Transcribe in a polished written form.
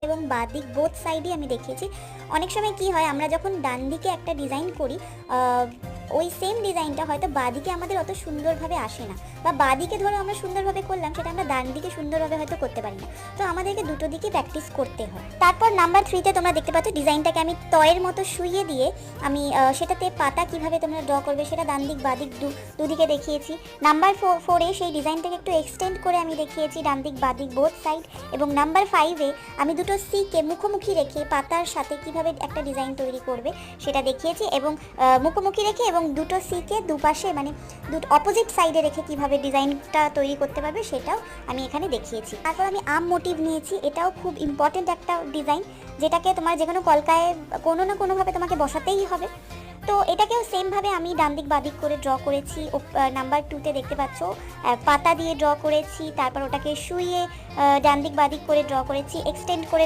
এবং বাঁ দিক বোথ সাইডই আমি দেখিয়েছি। অনেক সময় কি হয়, আমরা যখন ডান দিকে একটা ডিজাইন করি ওই সেম ডিজাইনটা হয়তো বাঁ দিকে আমাদের অত সুন্দরভাবে আসে না, বা বাঁ দিকে ধরো আমরা সুন্দরভাবে করলাম, সেটা আমরা ডান দিকে সুন্দরভাবে হয়তো করতে পারি না। তো আমাদেরকে দুটো দিকে প্র্যাকটিস করতে হয়। তারপর নাম্বার 3তে তোমরা দেখতে পাচ্ছ ডিজাইনটাকে আমি টয়ের মতো শুইয়ে দিয়ে আমি সেটাতে পাতা কিভাবে তোমরা ড্র করবে সেটা ডান দিক বাঁ দিক দুদিকে দেখিয়েছি। নাম্বার 4এ সেই ডিজাইনটাকে একটু এক্সটেন্ড করে আমি দেখিয়েছি ডান দিক বাঁ দিক বোথ সাইড। এবং নাম্বার 5এ আমি দুটো সিকে মুখোমুখি রেখে পাতার সাথে কিভাবে একটা ডিজাইন তৈরি করবে সেটা দেখিয়েছি, এবং মুখোমুখি রেখে এবং দুটো সিকে দুপাশে মানে দুটো অপোজিট সাইডে রেখে কিভাবে ডিজাইনটা তৈরি করতে পারবে সেটাও আমি এখানে দেখিয়েছি। তারপর আমি আম মোটিভ নিয়েছি, এটাও খুব ইম্পর্টেন্ট একটা ডিজাইন, যেটাকে তোমার যে কোনো কলকায় কোনো না কোনোভাবে তোমাকে বসাতেই হবে। তো এটাকেও সেমভাবে আমি ডান দিক বাঁ দিক করে ড্র করেছি। নাম্বার 2তে দেখতে পাচ্ছ পাতা দিয়ে ড্র করেছি, তারপর ওটাকে শুইয়ে ডান দিক বাঁ দিক করে ড্র করেছি, এক্সটেন্ড করে